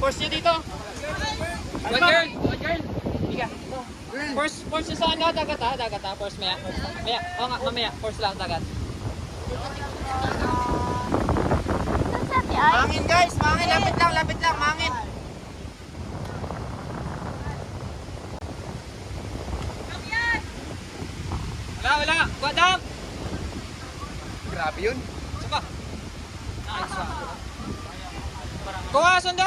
Force niyo dito. One girl. One girl. Higa. Force niyo sa ano, dagat ha. Dagat ha. Force maya. Maya. Oo nga, mamaya. Force lang, dagat. Mangin guys, mangin. Lapit lang, mangin. Wala. Badam. Grabe yun. Saba. Nice one. Kuha, sundo,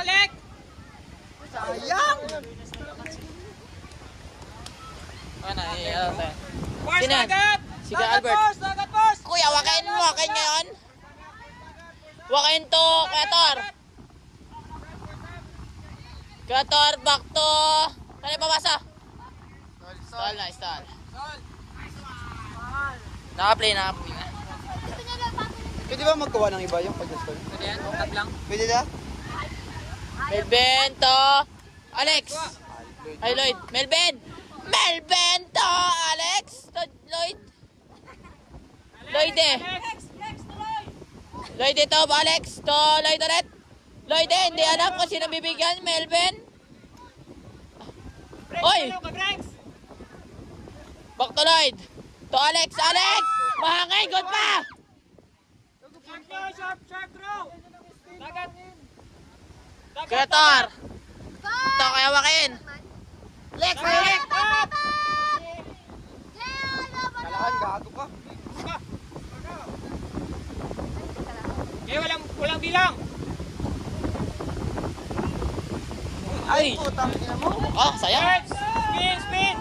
Lek. Sayang. Ano, tayo. Force Sino yan? dagat. Si Albert. Dagat force. Kuya, wakain ngayon. Wakain to, Kreator. Kreator, back to. Saan yung pabasa? Stall na, stall. Naka-play na. Pwede ba magkawa ng iba yung pag-stall? Pwede yan, tag lang. Pwede na? Melvin to. Alex. Ay, Lloyd. Melvin to. Alex. To Lloyd. Lloyd eh. Lloyd ito, Alex. To Lloyd ulit. Lloyd eh, hindi alam kung sino bibigyan. Melvin. Oy! Back to Lloyd. To Alex. Mahangay, good pa! Sharp throw. Dagat. Kreator. Ito, kaya wakin. Lex. Kalahan, gago ka. Okay, walang bilang. Ay. Putang ina mo. Oh, sayang. Spin.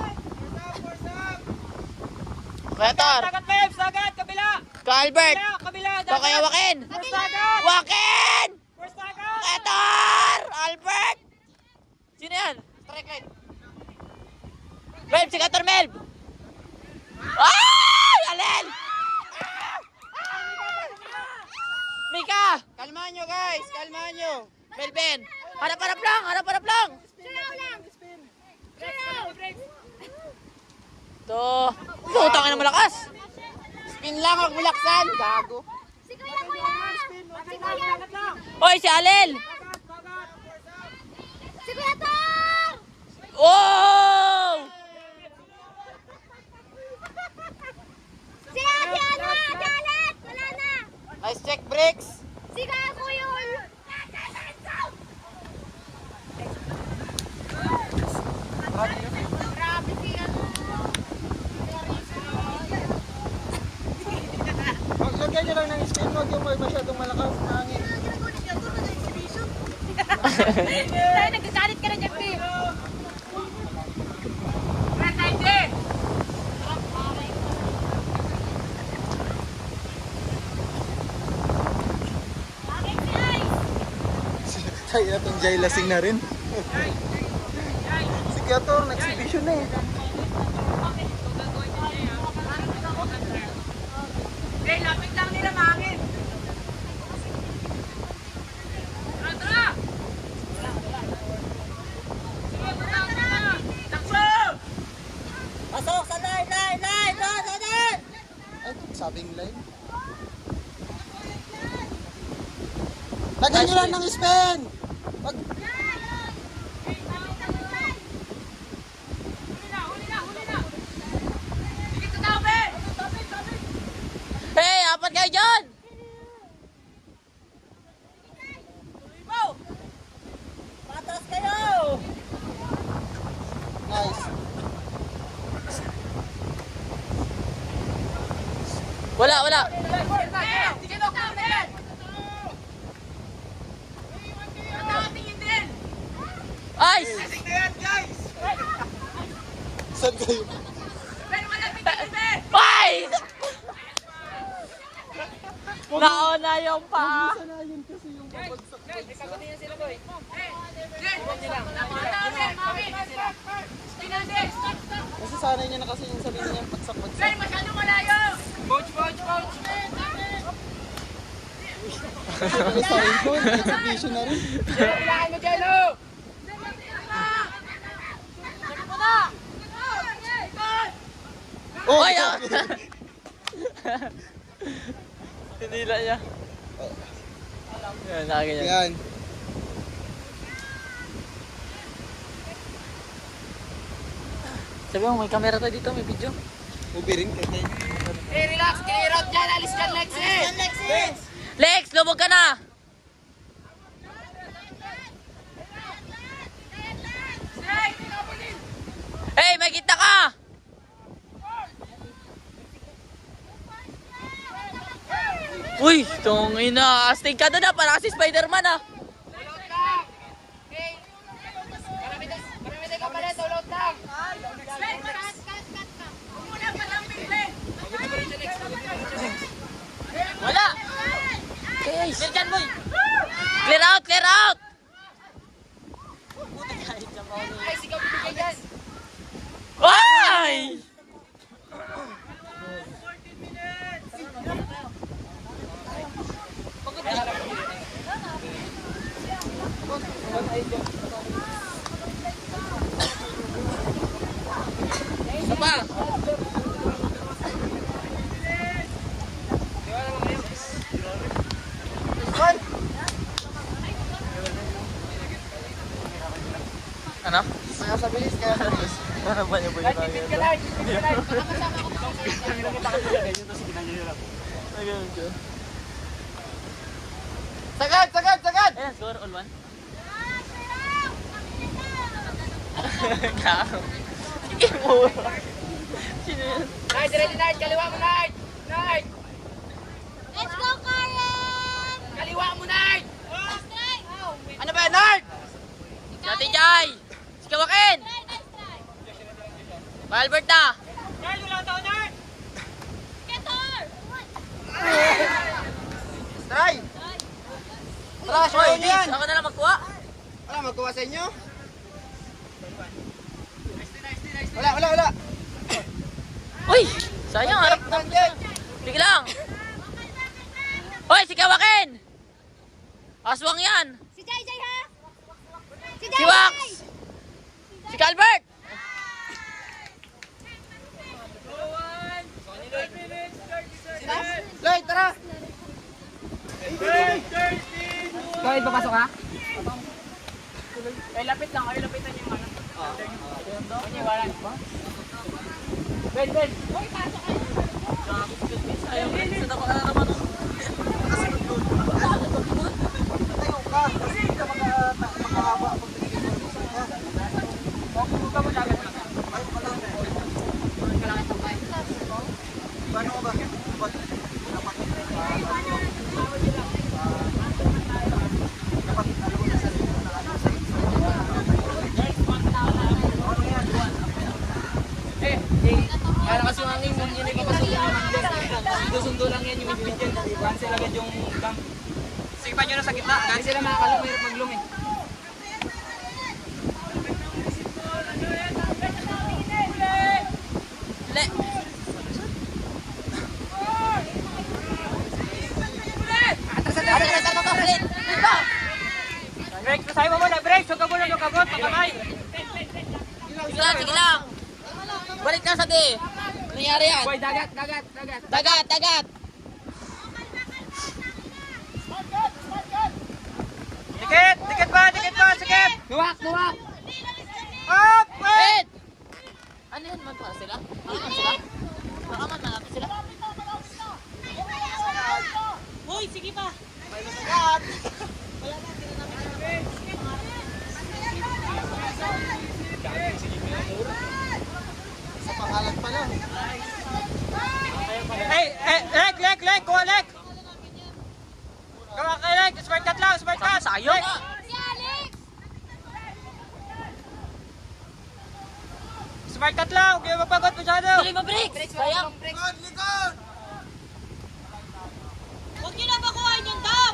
Kreator. Dagat, Pebs. Dagat, kabila. Albert. Kabila, Ito, kaya wakin. First dagat. Wakin! First dagat. Kreator! Albert! Sino yan? Strike line. Melv, si Kreator Melv! Ay! Alin! Mika! Kalmahan nyo guys, kalmahan nyo. Melvin! Harap-harap lang! Ito. Utangin na malakas! Spin lang, huwag bulaksan. Gago. Hoy, si Alel! Si Kuya Tor! Oh! Si Ate Janet! Wala na! Nice check, breaks. Si Kako yun! Grabe siya. Maglagay nyo lang ng spin, huwag yung masyadong malakas na hangin. Tayo, nagkakalit ka na dyan, Pim. Tayo na itong Jai lasing na rin. Si Kreator, nag-exhibition na eh. Lapit lang nila mangin. Tara! Pasok sa line! Ay, sabing line. Lagay nyo lang ng spin! Pag... Hey, apat kayo dyan! Patras kayo! Nice. Wala. Ice! Saan kayo? Ay! Nauna yung paa. Sanayin kasi yung babagsak. Kasi sanay niya na kasi yung sabihin niya bagsak-bagsak. Coach. Ano sa rin po? Exhibition na rin. Unahin mo dyan, ho! Oh, Oy! Tinila niya. Yan, nakaganyan. Yan. Sabi mo, may camera tayo dito, may video. Ubirin ka tayo. Eh, relax. Clear out dyan. Alis dyan, Lexi. Lex, lubog ka na. Hey, may kita ka. Uy, tungin na. Astig ka doon na. Para kasi Spider-Man ah. Wala. Guys. Clear dyan, boy. Clear out, clear out. Ay, sigaw bibigay dyan. Ay! Isa pa. Ano? Kaya sa bilis, kaya sa bilis. Ano ba niya po yung Sagad, sagad, sagad! Ayan, score all one. Karo. Sige mo. Sino yan? Nard, ready Nard, kaliwa mo Nard! Nard! Let's go, Karen! Kaliwa mo Nard! Ano ba yan, Nard? Dati Jai! Si Kawakin! Albert na! Nard, wala tao Nard! Try! Tara, show Hoy, nyo yan! ako na lang magkuha. Wala, magkuha sa inyo? Wala, wala, wala! Uy! Sayang, harap na. Sige lang. Hoy, si Kawakin! Aswang yan! Si Jai Jai ha? Si Si Wax! Si Calvert! Lloyd, tara! Kawit, papasok ha? Ay, lapit lang. Ay, lapitan yung ano. Ano wala. Ben, Ben! Sayang, sa naman. Tayo ka! Kasi hindi ka makahaba pag Huwag mo dagat lang. paano ka ba? Kala kasi yung hangin yung hindi papasok yung mga sundo lang yan yung bibigyan. Cancel agad yung bank. Sige pa nyo na sa gitna. Kasi sila makakalong mahirap maglumi. Le. Break! Sasayo mo muna! Break! Sugabot na yung kabot! Pakamay! Sige lang. Balik na sa di. Ano nangyari yan? Boy, dagat! Dagat! Dagat! Dagat, dagat. Dikit! Dikit pa! Dikit pa! Sikip! Nuwak! Nuwak! Up! Wait! Ano yan? Magpa sila? Makaman sila? Makaman na natin sila? Hoy, sige pa! Sa pangalan pa lang. Hey! Hey! Lek! Lek! Lek! Kuha Lek! Kawa kay Lek! Smart cut lang! Smart cut! Sayang Lek! nga! Si Alex! Smart cut lang! Huwag kayo mapagod masyado! Tuloy ma-break! Sayang! Likod! Likod! Huwag nyo na bakuhain yung dam!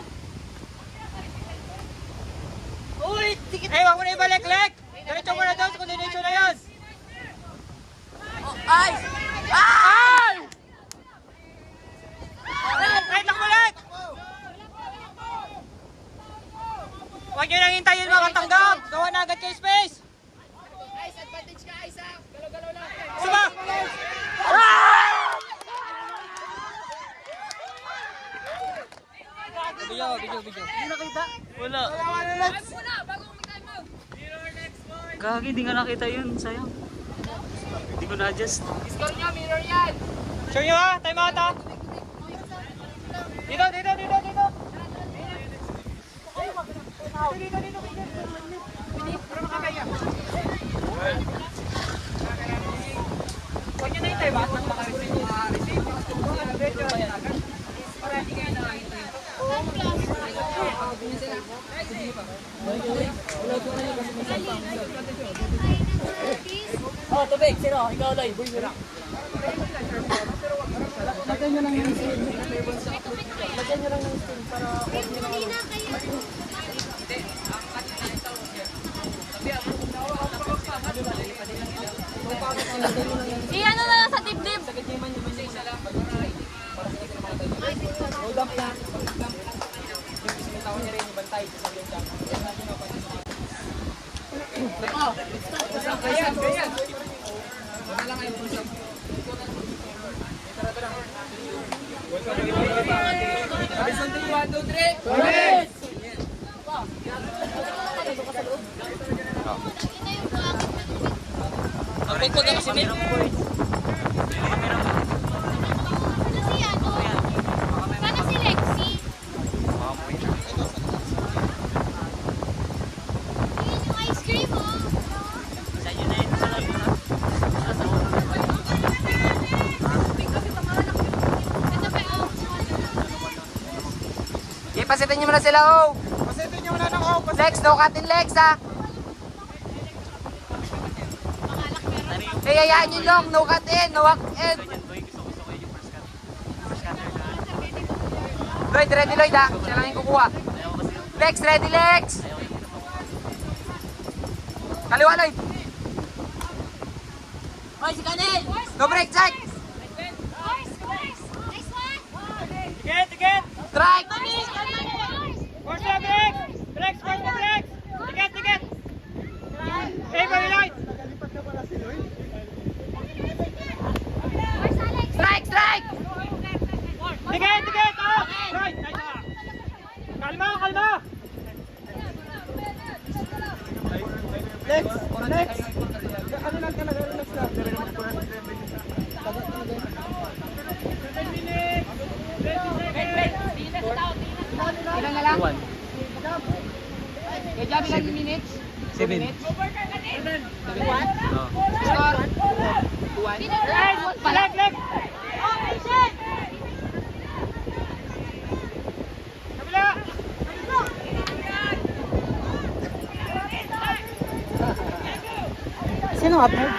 Uy! Tikit! Hey! Huwag mo na ibalik Lek! Diretso mo na daw sa coordination na yun! Oh, ay! Ay! Right lang mo Lek! Huwag nyo nang hintayin mga katanggap! Gawa na agad kayo space! Ice, advantage ka, Ice ha? Galaw-galaw lang. Suba! Video. Hindi nakita? Wala. Gagi, di nga nakita yun. Sayang. Hindi ko na-adjust. Score nyo, mirror yan. Sure nyo ha? Time out ha? Dito, dito, dito, dito. Huwag nyo na yung time out. Maka-receive yung receive. Para hindi kayo nakakita yun. Oh, tubig. Sino? Ikaw, Loy. Boy, wala. Lagyan nyo lang yung screen. Lagyan nyo lang yung screen para... Ano na lang sa dibdib. Hold up lang. Yung tao niya rin yung bantay. Sabi yung jump. Ganyan, ganyan. Wala lang kayo push up. Horizon 3, 1, 2, 3. Police! Ang pagpag ako si Mel. Sana si Lexi. Ayun yung ice cream, oh. Saan yun na yun? Sa lalo na. Ito pa, oh. Okay, pasitin nyo muna sila, oh. Pasitin nyo muna ng off. Lex, no cutting legs, ha. Hey, hayaan nyo lang. No cut in, no walk in. Lloyd, ready, Lloyd, ha. Siya lang yung kukuha. Lex, ready, Lex. Kaliwa, Lloyd. Hoy, si Kanel! No break, check. Nice one. Ticket, ticket. Strike. Force na break. Break, force na break. Ticket, ticket. Hey, very light. Nagalipat na pala si Lloyd. Strike, strike. Ticket, ticket. Off. Right, right na. Kalma, kalma. Lex, Lex. Ano lang talaga, relax lang. Ilan na lang? Kaya dyan, ilan minutes? 7. Minutes? What? Score? 2-1. Leg, leg. Kabila. Sino partner?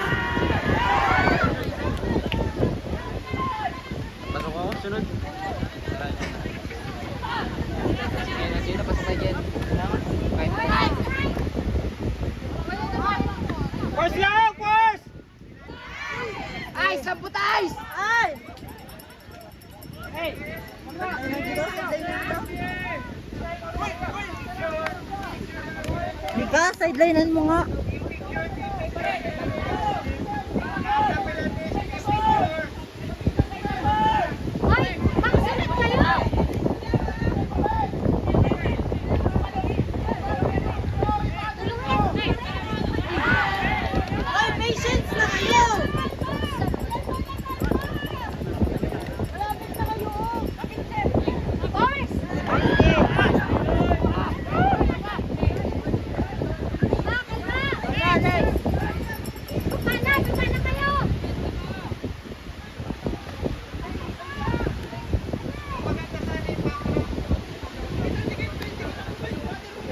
Pasok ako, sunod. Sino pa sa dyan? Force lang, force. Ice, samput ice! Hey. Mika, sidelinean mo nga. Ay, makasunod kayo. Ay, patience na kayo!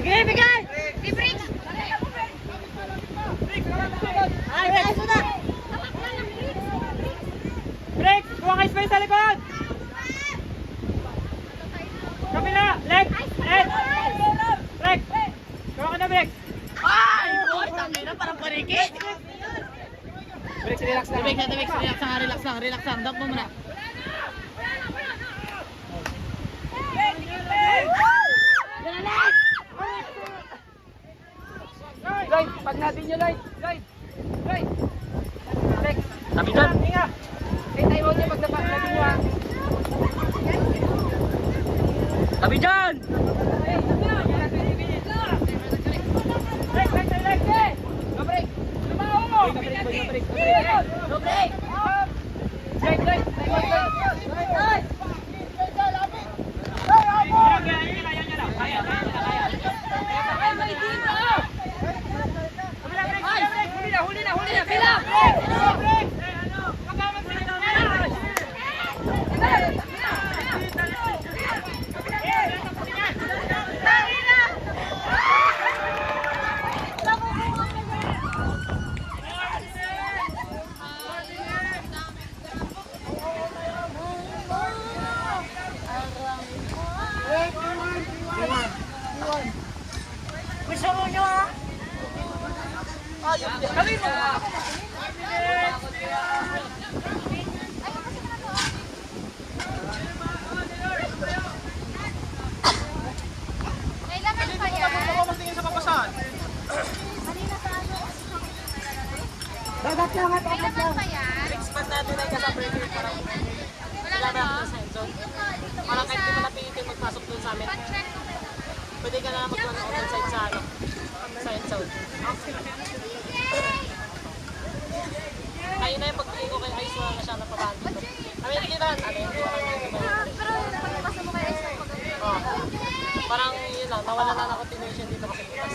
Bigay, bigay! I-break. Ay, ayos na! Break, kuha kayo space sa likod. Kabila, leg, head. Break. Kuha ka na break. Ay! Boy, tangina, parang parikit! Break, relax lang. Tubig na, tubig. Relax lang, relax lang, relax lang. Dap mo muna. Lloyd, pag natin nyo, Lloyd. Lloyd. Lloyd. Lex. Tabi dyan. Inga. Hey, time out niya pag natin mo, ha. Tabi dyan! Hey, sabi na. Yan na, 20 minutes. Leg, leg, leg, leg. No break. Lumaho mo. Break, break, break. Kailangan pa yan. Dagat lang at dagat Kailangan lang. pa yan. Expand natin ay kasabay ko parang Wala na ba? sa endzone. Parang kahit di mo napitin magpasok dun sa amin. Check. Pwede ka na mag-onside sa ano, sa endzone. Ayun na yung pagpili ko kay Ice, wala na siya napabahal dito. I mean, hindi na, ano yun, Pero pagpapasa mo kay Ice na maganda. oh. Parang yun lang, nawala na ng continuation dito kasi bukas.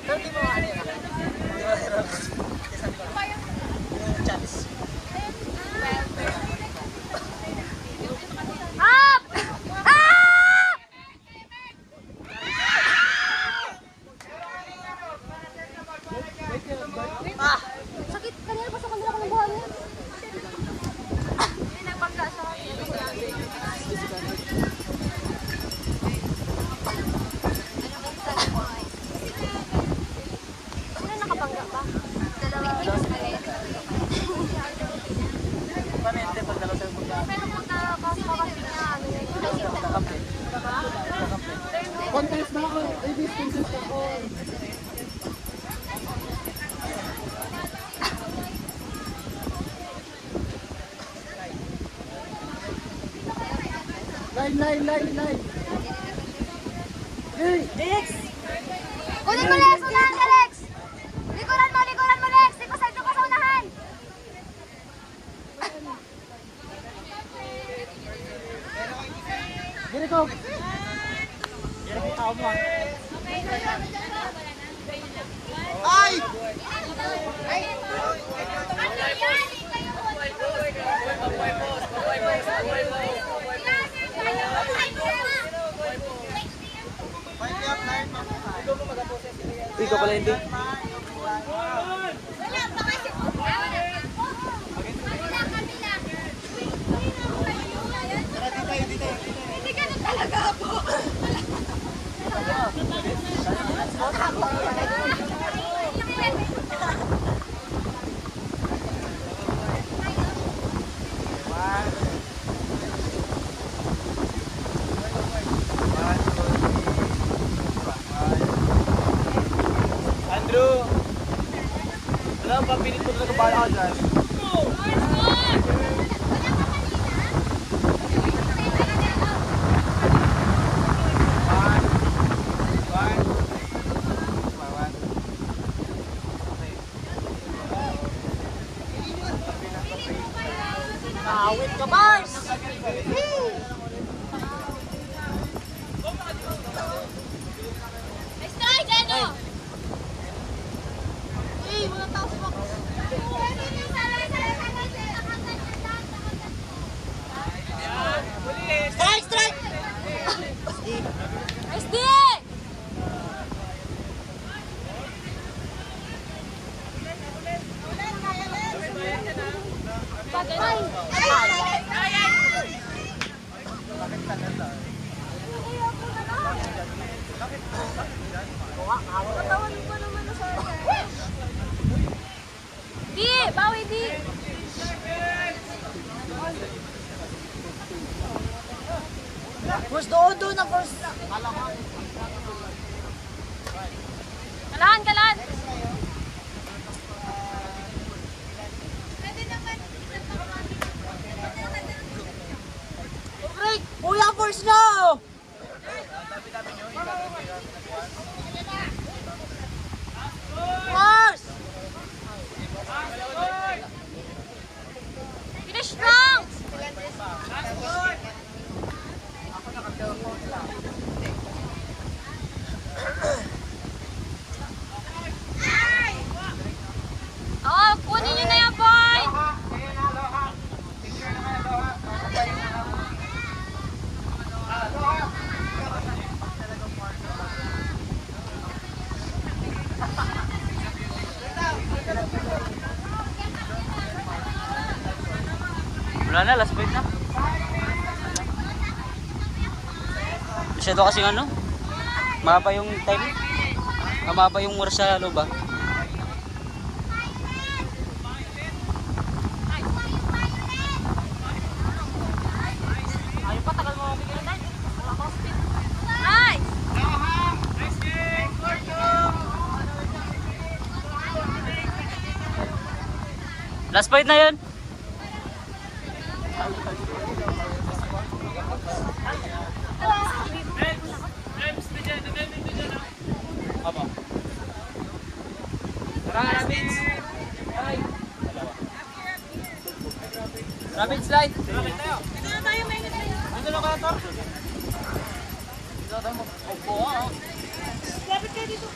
Pero di mo ano yun. Yung chance. Up! Up! Sakit. Kanina pa sa kanila ko ng buhangin. Hindi nagbangga siya. Ano nakabangga pa? Dalawa. Panente, pag dalaw sa'yo magka. Pero kung nakakasing niya, ano yun? Contest na ako. ABC contest ako. Line. Hey, next! Kunin mo Lex! Unahan ka Lex! Likuran mo Lex! Di ko sa unahan! Gini ko. Ay! Ikaw pala hindi. Wala pa kasi. Hindi ganun talaga po. Andrew! Wala ang papilit mo talaga bala ka dyan. Awit ka, Mars! Next try, Jeno! Eh, walang tao sa box. Strike! Nice D! Di! Bawi, di! First doon na first. Kalahan! Break! Kuya, first na! First! Oh, kunin nyo na yan, boy! Wala na, last bite na. Masyado kasi ano, mahaba yung time. Mahaba yung oras sa loob ah. Nice! Last bite na yun. Tara, rabbits! Rabbit slide! Lapit kayo dito.